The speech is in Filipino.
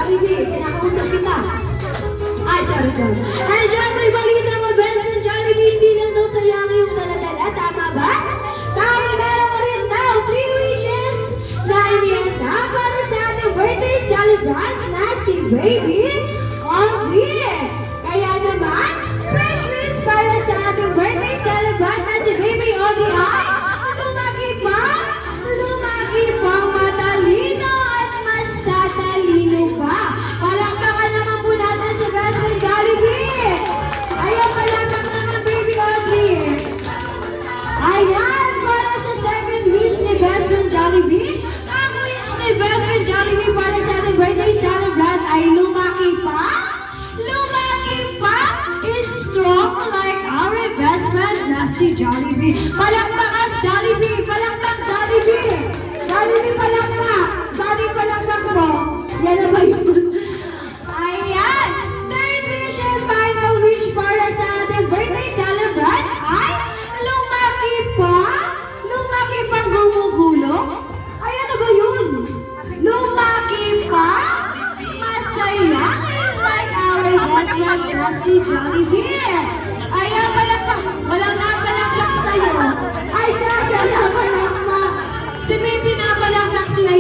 Jollibee, kinakausap kita. Ay, sorry. Ay, syempre, balita mo, best friend Jollibee, hindi lang daw sayang yung daladala, tama ba? Dahil meron ko rin daw 3 wishes na inihanda para sa ating birthday celebrant na si Baby Audrey. Kaya naman, fresh wish para sa ating birthday celebrant na si Baby Audrey ay lumaki pa, matalino at mas tatalino pa. Palakpakan naman po natin si best friend Jollibee. Ayan, palakpak naman Baby Audrey. Ayan, para sa second wish ni best friend Jollibee, ang wish ni best friend Jollibee para sa ating birthday celebrant ay lumaki pa, is strong like our best friend na si Jollibee. Palakpakan Jollibee, palakpak Jollibee. Jollibee palakpak, Jollibee palakpak mo. Yan na ba yun? Ayan, third wish and final wish para sa ating birthday celebrant ay lumaki pa gumugulong. Ay, ano ba yun? Lumaki pa, masaya, like our best friend na si Jollibee. Ayan, palakpak. Walang napalakpak sa'yo. Ay, siya na palakpak. Si Baby na palakpak sila